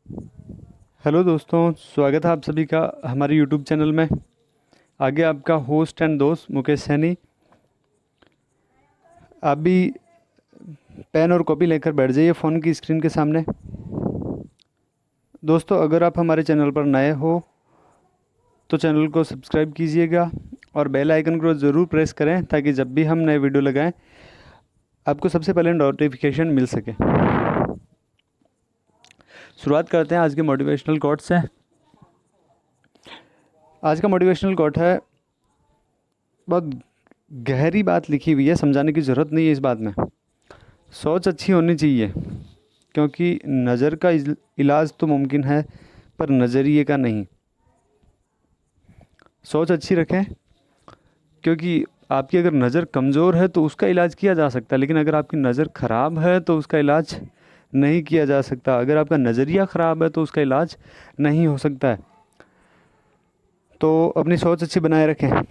Hello दोस्तों, स्वागत है आप सभी का हमारे यूट्यूब चैनल में। आगे आपका होस्ट एंड दोस्त मुकेश सैनी। आप भी पेन और कॉपी लेकर बैठ जाइए फ़ोन की स्क्रीन के सामने। दोस्तों, अगर आप हमारे चैनल पर नए हो तो चैनल को सब्सक्राइब कीजिएगा और बेल आइकन को ज़रूर प्रेस करें ताकि जब भी हम नए वीडियो लगाएं आपको सबसे पहले नोटिफिकेशन मिल सके। शुरुआत करते हैं आज के मोटिवेशनल कोट से। आज का मोटिवेशनल कोट है, बहुत गहरी बात लिखी हुई है, समझाने की ज़रूरत नहीं है इस बात में। सोच अच्छी होनी चाहिए क्योंकि नज़र का इलाज तो मुमकिन है पर नज़रिए का नहीं। सोच अच्छी रखें क्योंकि आपकी अगर नज़र कमज़ोर है तो उसका इलाज किया जा सकता है, लेकिन अगर आपकी नज़र ख़राब है तो उसका इलाज नहीं किया जा सकता। अगर आपका नज़रिया ख़राब है तो उसका इलाज नहीं हो सकता है। तो अपनी सोच अच्छी बनाए रखें।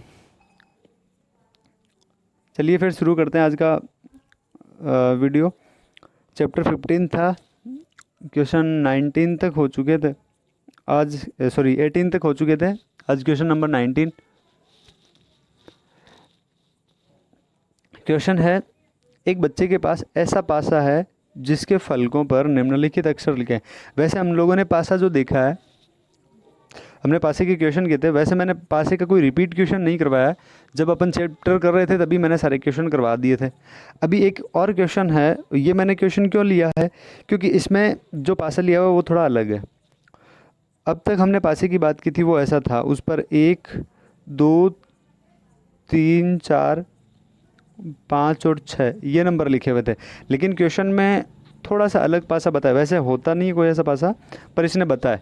चलिए फिर शुरू करते हैं आज का वीडियो। चैप्टर 15 था, क्वेश्चन 19 तक हो चुके थे आज, सॉरी 18 तक हो चुके थे। आज क्वेश्चन नंबर 19। क्वेश्चन है, एक बच्चे के पास ऐसा पासा है जिसके फलकों पर निम्नलिखित अक्षर लिखे हैं। वैसे हम लोगों ने पासा जो देखा है, हमने पासे के क्वेश्चन किए थे। वैसे मैंने पासे का कोई रिपीट क्वेश्चन नहीं करवाया। जब अपन चैप्टर कर रहे थे तभी मैंने सारे क्वेश्चन करवा दिए थे। अभी एक और क्वेश्चन है। ये मैंने क्वेश्चन क्यों लिया है, क्योंकि इसमें जो पासा लिया हुआ है वो थोड़ा अलग है। अब तक हमने पासे की बात की थी, वो ऐसा था, उस पर 1 2 3 4 5 और 6 ये नंबर लिखे हुए थे। लेकिन क्वेश्चन में थोड़ा सा अलग पासा बताया। वैसे होता नहीं कोई ऐसा पासा, पर इसने बताया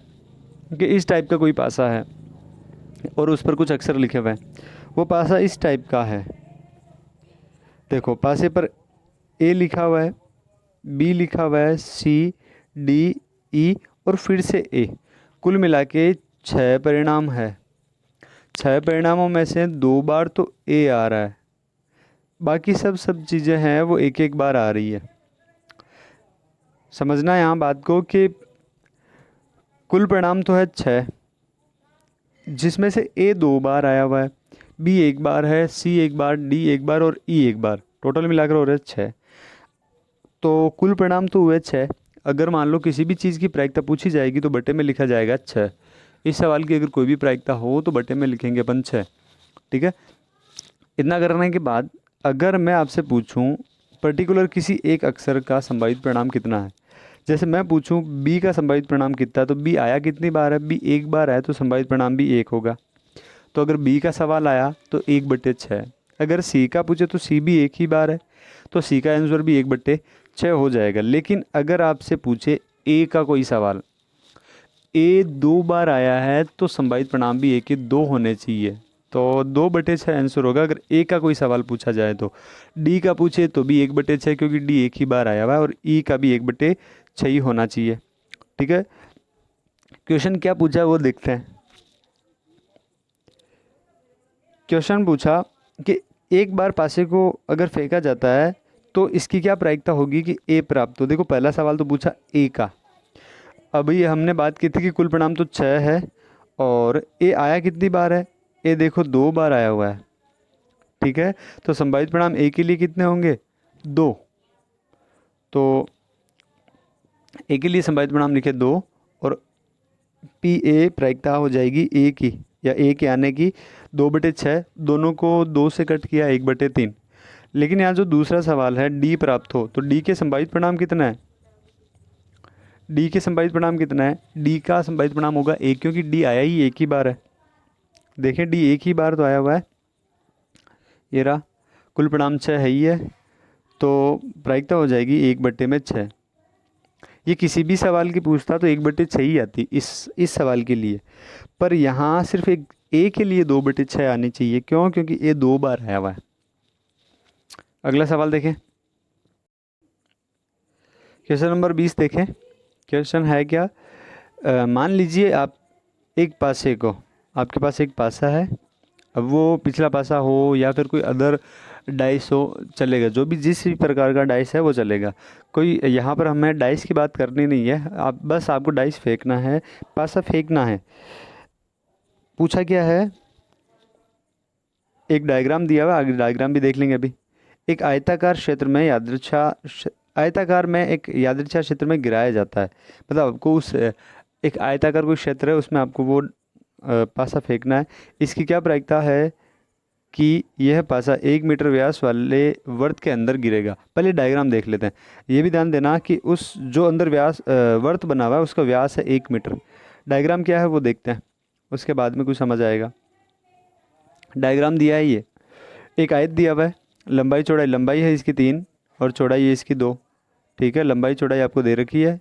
कि इस टाइप का कोई पासा है और उस पर कुछ अक्षर लिखे हुए हैं। वो पासा इस टाइप का है। देखो, पासे पर ए लिखा हुआ है, बी लिखा हुआ है, सी, डी, ई और फिर से ए। कुल मिला के 6 परिणाम है। 6 परिणामों में से 2 बार तो ए आ रहा है, बाकी सब चीज़ें हैं वो एक एक बार आ रही है। समझना है यहाँ बात को कि कुल परिणाम तो है 6, जिसमें से ए 2 बार आया हुआ है, बी 1 बार है, सी 1 बार, डी 1 बार और ई 1 बार। टोटल मिलाकर हो रहे हैं 6। तो कुल परिणाम तो हुए 6। अगर मान लो किसी भी चीज़ की प्रायिकता पूछी जाएगी तो बटे में लिखा जाएगा 6। इस सवाल की अगर कोई भी प्रायिकता हो तो बटे में लिखेंगे अपन 6। ठीक है। इतना करने के बाद अगर मैं आपसे पूछूं पर्टिकुलर किसी एक अक्षर का संभावित परिणाम कितना है, जैसे मैं पूछूं बी का संभावित परिणाम कितना है, तो बी आया कितनी बार है, बी 1 बार है तो संभावित परिणाम भी 1 होगा। तो अगर बी का सवाल आया तो 1/6। अगर सी का पूछे तो सी भी 1 ही बार है तो सी का आंसर भी 1/6 हो जाएगा। लेकिन अगर आपसे पूछे ए का कोई सवाल, ए 2 बार आया है तो संभावित परिणाम भी 2 होने चाहिए, तो 2/6 आंसर होगा अगर ए का कोई सवाल पूछा जाए तो। डी का पूछे तो भी 1/6 क्योंकि डी 1 ही बार आया हुआ है, और ई का भी 1/6 ही होना चाहिए। ठीक है। क्वेश्चन क्या पूछा वो देखते हैं। क्वेश्चन पूछा कि एक बार पासे को अगर फेंका जाता है तो इसकी क्या प्रायिकता होगी कि ए प्राप्त हो। देखो, पहला सवाल तो पूछा ए का। अभी हमने बात की थी कि कुल परिणाम तो 6 है और ए आया कितनी बार है, ए देखो 2 बार आया हुआ है। ठीक है। तो संभावित परिणाम ए के लिए कितने होंगे, 2। तो ए के लिए संभावित परिणाम लिखे 2 और पी ए प्रायिकता हो जाएगी ए की, या ए के आने की 2/6। दोनों को 2 से कट किया 1/3। लेकिन यहाँ जो दूसरा सवाल है डी प्राप्त हो, तो डी के संभावित परिणाम कितना है, डी के संभावित परिणाम कितना है, डी का संभावित परिणाम होगा 1 क्योंकि डी आया ही 1 ही बार है। देखें, डी 1 ही बार तो आया हुआ है। ये रहा, कुल परिणाम 6 है ही है, तो प्रायिकता हो जाएगी 1/6। ये किसी भी सवाल की पूछता तो 1/6 ही आती इस सवाल के लिए, पर यहाँ सिर्फ एक ए के लिए 2/6 आनी चाहिए। क्यों, क्योंकि ए 2 बार आया हुआ है। अगला सवाल देखें, क्वेश्चन नंबर 20 देखें। क्वेश्चन है क्या, मान लीजिए आप एक पासे को, आपके पास एक पासा है। अब वो पिछला पासा हो या फिर कोई अदर डाइस हो चलेगा, जो भी जिस भी प्रकार का डाइस है वो चलेगा। कोई यहाँ पर हमें डाइस की बात करनी नहीं है, आप बस आपको डाइस फेंकना है, पासा फेंकना है। पूछा क्या है, एक डायग्राम दिया हुआ है, आगे डायग्राम भी देख लेंगे अभी। एक आयताकार क्षेत्र में आयताकार में एक यादृच्छा क्षेत्र में गिराया जाता है। मतलब आपको उस एक आयताकार कोई क्षेत्र है उसमें आपको वो पासा फेंकना है। इसकी क्या प्रायिकता है कि यह पासा 1 मीटर व्यास वाले वर्त के अंदर गिरेगा। पहले डायग्राम देख लेते हैं। ये भी ध्यान देना कि उस जो अंदर व्यास वर्त बना हुआ है उसका व्यास है 1 मीटर। डायग्राम क्या है वो देखते हैं, उसके बाद में कुछ समझ आएगा। डायग्राम दिया है ये, एक आयत दिया हुआ है, लंबाई चौड़ाई, लंबाई है इसकी 3 और चौड़ाई है इसकी 2। ठीक है, लंबाई चौड़ाई आपको दे रखी है।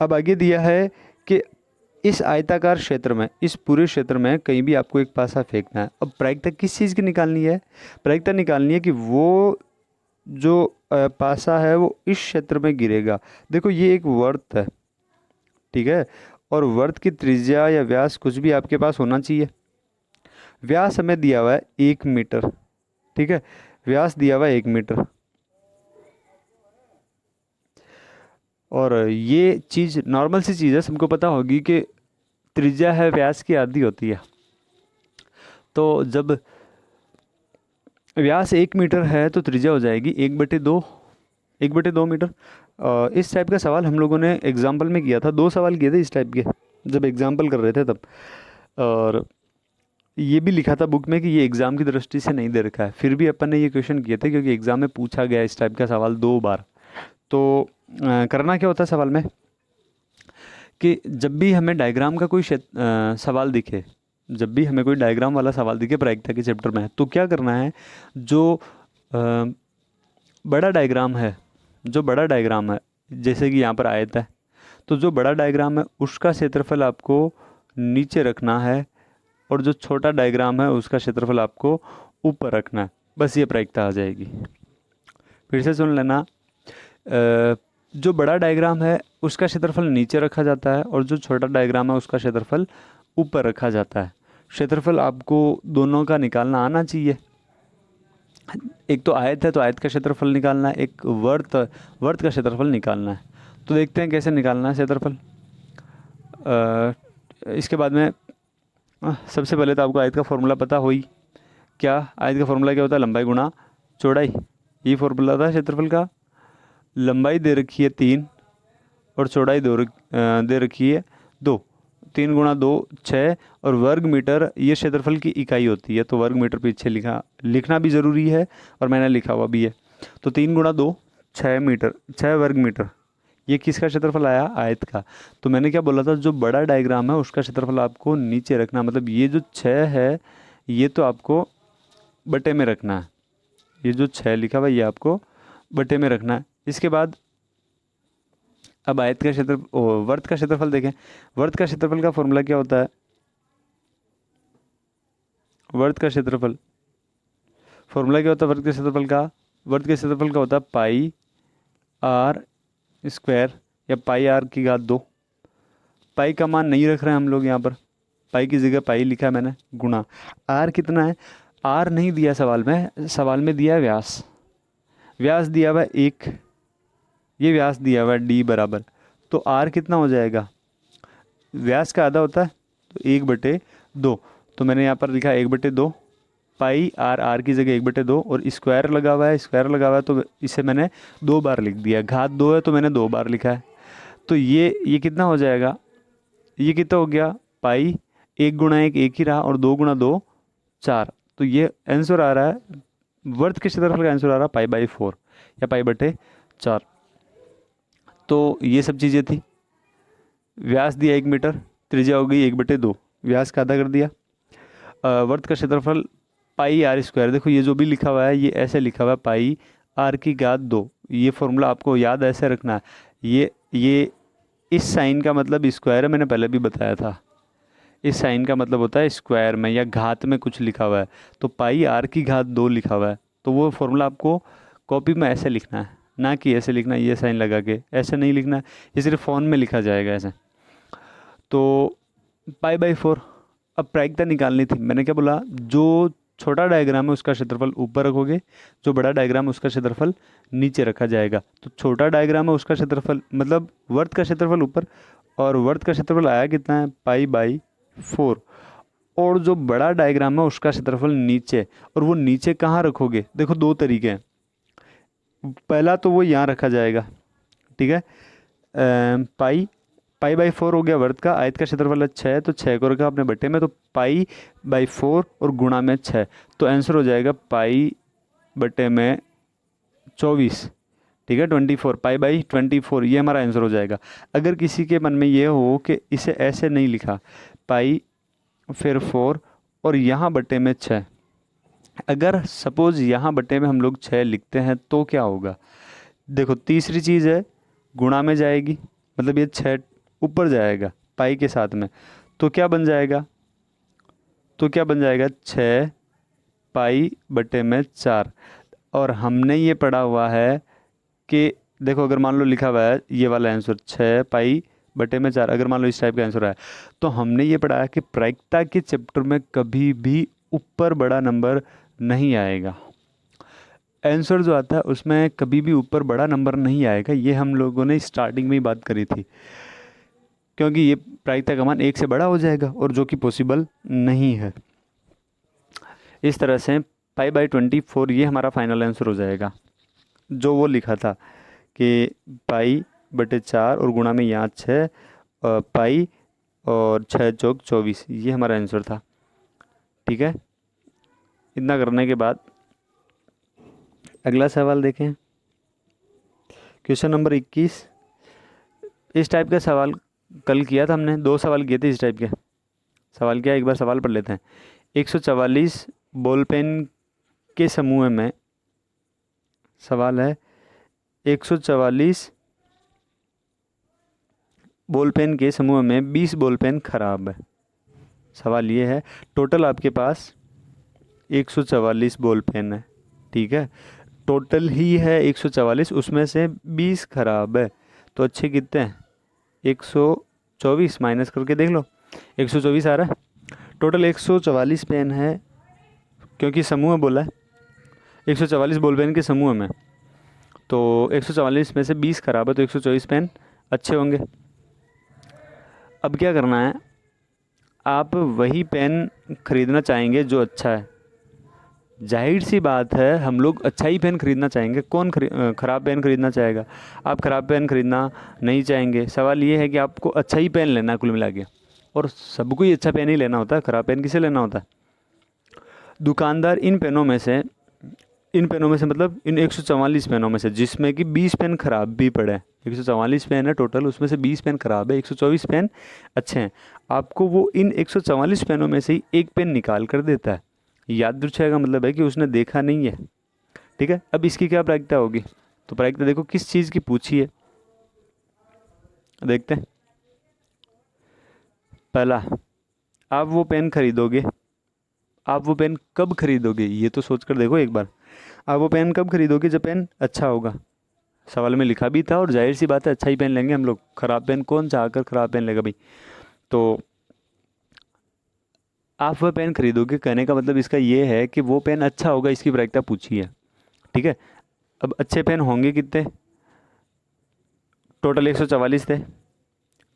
अब आगे दिया है कि इस आयताकार क्षेत्र में, इस पूरे क्षेत्र में कहीं भी आपको एक पासा फेंकना है। अब प्रायिकता किस चीज़ की निकालनी है, प्रायिकता निकालनी है कि वो जो पासा है वो इस क्षेत्र में गिरेगा। देखो ये एक वर्त है, ठीक है, और वर्त की त्रिज्या या व्यास कुछ भी आपके पास होना चाहिए। व्यास हमें दिया हुआ है 1 मीटर, ठीक है, व्यास दिया हुआ है 1 मीटर। और ये चीज़ नॉर्मल सी चीज़ है, सबको पता होगी कि त्रिज्या है व्यास की आधी होती है। तो जब व्यास 1 मीटर है तो त्रिज्या हो जाएगी 1/2, 1/2 मीटर। इस टाइप का सवाल हम लोगों ने एग्जाम्पल में किया था, 2 सवाल किए थे इस टाइप के जब एग्जाम्पल कर रहे थे तब। और ये भी लिखा था बुक में कि ये एग्ज़ाम की दृष्टि से नहीं दे रखा है, फिर भी अपन ने ये क्वेश्चन किए थे क्योंकि एग्ज़ाम में पूछा गया इस टाइप का सवाल 2 बार। तो करना क्या होता है सवाल में कि जब भी हमें डायग्राम का कोई सवाल दिखे, जब भी हमें कोई डायग्राम वाला सवाल दिखे प्रायिकता के चैप्टर में, तो क्या करना है, जो बड़ा डायग्राम है, जो बड़ा डायग्राम है, जैसे कि यहाँ पर आयत है, तो जो बड़ा डायग्राम है उसका क्षेत्रफल आपको नीचे रखना है और जो छोटा डायग्राम है उसका क्षेत्रफल आपको ऊपर रखना है। बस ये प्रायिकता आ जाएगी। फिर से सुन लेना, जो बड़ा डायग्राम है उसका क्षेत्रफल नीचे रखा जाता है और जो छोटा डायग्राम है उसका क्षेत्रफल ऊपर रखा जाता है। क्षेत्रफल आपको दोनों का निकालना आना चाहिए। एक तो आयत है तो आयत का क्षेत्रफल निकालना है, एक वर्त का क्षेत्रफल निकालना है। तो देखते हैं कैसे निकालना है क्षेत्रफल। इसके बाद में सबसे पहले तो आपको आयत का फॉर्मूला पता हो ही। क्या आयत का फॉर्मूला क्या होता है, लंबाई गुणा चौड़ाई, ये फॉर्मूला था क्षेत्रफल का। लंबाई दे रखी है 3 और चौड़ाई दे रखी है 2, 3 गुणा 2 6 और वर्ग मीटर ये क्षेत्रफल की इकाई होती है, तो वर्ग मीटर पीछे लिखना भी ज़रूरी है और मैंने लिखा हुआ भी है। तो 3 गुणा 2 6 मीटर, 6 वर्ग मीटर, ये किसका क्षेत्रफल आया, आयत का। तो मैंने क्या बोला था, जो बड़ा डायग्राम है उसका क्षेत्रफल आपको नीचे रखना, मतलब ये जो 6 है ये तो आपको बटे में रखना है, ये जो 6 लिखा हुआ ये आपको बटे में रखना है। इसके बाद अब आयत का क्षेत्र वर्त का क्षेत्रफल देखें। वर्त का क्षेत्रफल का फॉर्मूला क्या होता है, वर्त का क्षेत्रफल फॉर्मूला क्या होता है वर्त के क्षेत्रफल का, वर्त के क्षेत्रफल का होता है पाई आर स्क्वायर या पाई आर की घात 2। पाई का मान नहीं रख रहे हैं हम लोग यहाँ पर, पाई की जगह पाई लिखा है मैंने, गुणा आर कितना है, आर नहीं दिया सवाल में, सवाल में दिया है व्यास, व्यास दिया हुआ है 1, ये व्यास दिया हुआ है डी बराबर, तो आर कितना हो जाएगा, व्यास का आधा होता है तो 1/2, तो मैंने यहाँ पर लिखा 1/2 पाई आर, आर की जगह 1/2 और स्क्वायर लगा हुआ है, स्क्वायर लगा हुआ है तो इसे मैंने 2 बार लिख दिया, घात 2 है तो मैंने 2 बार लिखा है। तो ये कितना हो जाएगा, ये कितना हो गया पाई, 1 गुणा 1 1 ही रहा और 2 गुणा 2 4, तो ये आंसर आ रहा है, वर्त के क्षेत्रफल का आंसर आ रहा है पाई/4 या पाई/4। तो ये सब चीज़ें थी। व्यास दिया 1 मीटर, त्रिज्या हो गई 1/2, व्यास का आधा कर दिया। वर्त का क्षेत्रफल पाई आर स्क्वायर, देखो ये जो भी लिखा हुआ है ये ऐसे लिखा हुआ है पाई आर की घात 2, ये फॉर्मूला आपको याद ऐसे रखना है। ये इस साइन का मतलब स्क्वायर है, मैंने पहले भी बताया था, इस साइन का मतलब होता है स्क्वायर में या घात में कुछ लिखा हुआ है, तो पाई आर की घात 2 लिखा हुआ है, तो वो फॉर्मूला आपको कॉपी में ऐसे लिखना है, ना कि ऐसे लिखना है ये साइन लगा के, ऐसे नहीं लिखना है, ये सिर्फ फ़ोन में लिखा जाएगा ऐसे। तो पाई/4। अब प्रायिकता निकालनी थी, मैंने क्या बोला, जो छोटा डायग्राम है उसका क्षेत्रफल ऊपर रखोगे, जो बड़ा डायग्राम है उसका क्षेत्रफल नीचे रखा जाएगा। तो छोटा डायग्राम है उसका क्षेत्रफल मतलब वर्त का क्षेत्रफल ऊपर, और वर्त का क्षेत्रफल आया कितना है, π/4। और जो बड़ा डायग्राम है उसका क्षेत्रफल नीचे, और वो नीचे कहाँ रखोगे, देखो दो तरीके हैं। पहला तो वो यहाँ रखा जाएगा, ठीक है। π/4 हो गया वर्त का, आयत का क्षेत्रफल है 6, तो 6 को रखा अपने बट्टे में, तो π/4 और गुणा में 6, तो आंसर हो जाएगा π/24, ठीक है, 24, π/24, ये हमारा आंसर हो जाएगा। अगर किसी के मन में ये हो कि इसे ऐसे नहीं लिखा, पाई फिर 4 और यहाँ बट्टे में 6, अगर सपोज यहाँ बट्टे में हम लोग 6 लिखते हैं तो क्या होगा, देखो तीसरी चीज़ है गुणा में जाएगी, मतलब ये 6 ऊपर जाएगा पाई के साथ में, तो क्या बन जाएगा, 6 π/4। और हमने ये पढ़ा हुआ है कि देखो अगर मान लो लिखा हुआ है ये वाला आंसर 6 π/4, अगर मान लो इस टाइप का आंसर है, तो हमने ये पढ़ा है कि प्रायिकता के चैप्टर में कभी भी ऊपर बड़ा नंबर नहीं आएगा। आंसर जो आता है उसमें कभी भी ऊपर बड़ा नंबर नहीं आएगा, ये हम लोगों ने स्टार्टिंग में ही बात करी थी, क्योंकि ये प्रायिकता का मान 1 से बड़ा हो जाएगा और जो कि पॉसिबल नहीं है। इस तरह से π/24 ये हमारा फाइनल आंसर हो जाएगा, जो वो लिखा था कि π/4 और गुणा में यहाँ 6 पाई और 6 चौक 24, ये हमारा आंसर था, ठीक है। इतना करने के बाद अगला सवाल देखें, क्वेश्चन नंबर 21। इस टाइप का सवाल कल किया था हमने, 2 सवाल किए थे इस टाइप के सवाल किया, एक बार सवाल पढ़ लेते हैं। 144 बॉल पेन के समूह में, सवाल है 144 बॉल पेन के समूह में 20 बॉल पेन खराब है। सवाल ये है टोटल आपके पास 144 बॉल पेन है, ठीक है, टोटल ही है 144, उसमें से 20 खराब है, तो अच्छे कितने हैं, 124 माइनस करके देख लो, 124 आ रहा है। टोटल 144 पेन है, क्योंकि समूह बोला है 144 बॉल पेन के समूह में, तो 144 में से 20 खराब है, तो 124 पेन अच्छे होंगे। अब क्या करना है, आप वही पेन खरीदना चाहेंगे जो अच्छा है, जाहिर सी बात है हम लोग अच्छा ही पेन खरीदना चाहेंगे, कौन ख़राब पेन खरीदना चाहेगा, आप ख़राब पेन खरीदना नहीं चाहेंगे। सवाल ये है कि आपको अच्छा ही पेन लेना है कुल मिला के, और सबको ही अच्छा पेन ही लेना होता है, ख़राब पेन किसे लेना होता है। दुकानदार इन पेनों में से मतलब इन 144 पेनों में से, जिसमें कि 20 पेन खराब भी पड़े हैं, 144 पेन है टोटल, उसमें से 20 पेन खराब है, 124 पेन अच्छे हैं, आपको वो इन 144 पेनों में से ही एक पेन निकाल कर देता है। यादृच्छा का मतलब है कि उसने देखा नहीं है, ठीक है। अब इसकी क्या प्रायिकता होगी, तो प्रायिकता देखो किस चीज़ की पूछी है, देखते हैं। पहला, आप वो पेन खरीदोगे, आप वो पेन कब खरीदोगे, ये तो सोच कर देखो एक बार, आप वो पेन कब खरीदोगे, जब पेन अच्छा होगा। सवाल में लिखा भी था, और जाहिर सी बात है अच्छा ही पेन लेंगे हम लोग, ख़राब पेन कौन चाहकर ख़राब पेन लेगा भाई। तो आप वह पेन खरीदोगे, कहने का मतलब इसका ये है कि वो पेन अच्छा होगा, इसकी प्रायिकता पूछी है, ठीक है। अब अच्छे पेन होंगे कितने, टोटल 144 थे,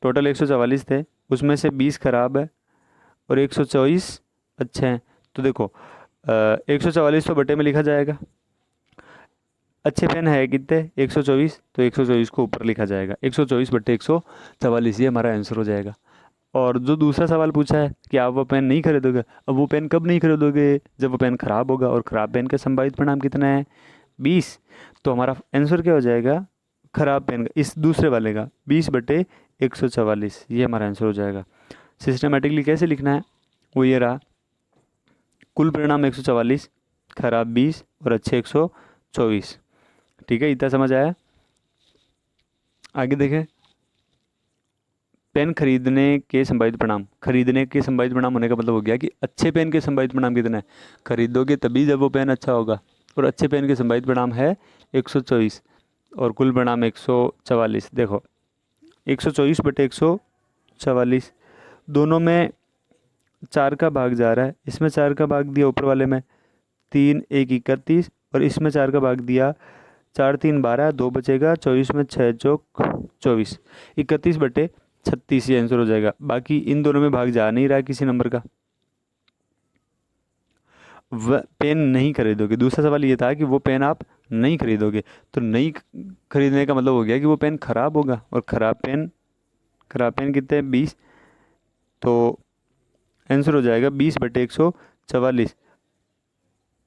टोटल 144 थे, उसमें से 20 खराब है और 124 अच्छे हैं। तो देखो 144 तो बटे में लिखा जाएगा, अच्छे पेन है कितने 124, तो 124 को ऊपर लिखा जाएगा, 124 बटे 144, ये हमारा आंसर हो जाएगा। और जो दूसरा सवाल पूछा है कि आप वो पेन नहीं खरीदोगे, अब वो पेन कब नहीं खरीदोगे, जब वो पेन ख़राब होगा, और ख़राब पेन का संभावित परिणाम कितना है 20, तो हमारा आंसर क्या हो जाएगा, ख़राब पेन का इस दूसरे वाले का 20 बटे 144, ये हमारा आंसर हो जाएगा। सिस्टमेटिकली कैसे लिखना है, वो ये रहा, कुल परिणाम 144, खराब 20 और अच्छे 124, ठीक है, इतना समझ आया। आगे देखें, पेन खरीदने के संभावित परिणाम, खरीदने के संभावित परिणाम होने का मतलब हो गया कि अच्छे पेन के संभावित परिणाम कितने हैं, खरीदोगे तभी जब वो पेन अच्छा होगा, और अच्छे पेन के संभावित परिणाम है 124 और कुल परिणाम 144। देखो 124 बटे 144, दोनों में 4 का भाग जा रहा है, इसमें 4 का भाग दिया ऊपर वाले में, 3 1 31 और इसमें 4 का भाग दिया, 4 3 12, 2 बचेगा, 24 में 6 चौक 24, 31/36 ये आंसर हो जाएगा। बाकी इन दोनों में भाग जा नहीं रहा किसी नंबर का। वह पेन नहीं खरीदोगे, दूसरा सवाल ये था कि वो पेन आप नहीं खरीदोगे, तो नहीं खरीदने का मतलब हो गया कि वो पेन खराब होगा, और खराब पेन कितने हैं 20, तो आंसर हो जाएगा 20/144,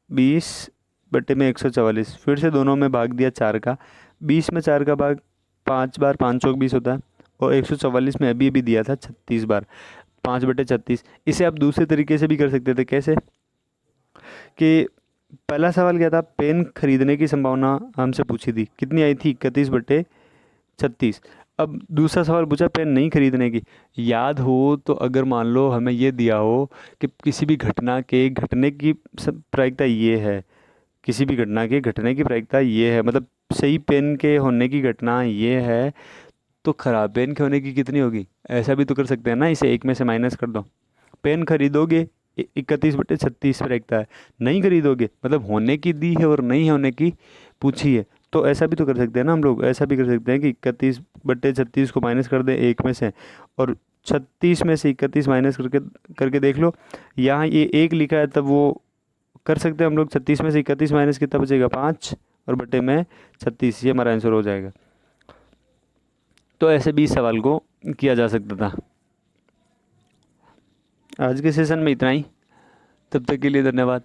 20/144। फिर से दोनों में भाग दिया 4 का, 20 में 4 का भाग 5 बार, 5 चौक 20 होता है, और 144 में अभी अभी दिया था 36 बार, 5/36। इसे आप दूसरे तरीके से भी कर सकते थे। कैसे कि पहला सवाल क्या था, पेन खरीदने की संभावना हमसे पूछी थी, कितनी आई थी 31/36। अब दूसरा सवाल पूछा पेन नहीं खरीदने की। याद हो तो अगर मान लो हमें ये दिया हो कि किसी भी घटना के घटने की प्रायिकता ये है, किसी भी घटना के घटने की प्रायिकता ये है, मतलब सही पेन के होने की घटना ये है, तो खराब पेन के होने की कितनी होगी। ऐसा भी तो कर सकते हैं ना, इसे एक में से माइनस कर दो। पेन खरीदोगे 31/36 पर एकता है, नहीं खरीदोगे मतलब होने की दी है और नहीं होने की पूछी है, तो ऐसा भी तो कर सकते हैं ना हम लोग। ऐसा भी कर सकते हैं कि 31/36 को माइनस कर दें एक में से, और 36 में से 31 माइनस करके करके देख लो। यहाँ ये एक लिखा है तब वो कर सकते हैं हम लोग। 36 में से 31 माइनस कितना बचेगा 5, और बटे में 36, ये हमारा आंसर हो जाएगा। तो ऐसे 20 सवाल को किया जा सकता था। आज के सेशन में इतना ही, तब तक के लिए धन्यवाद।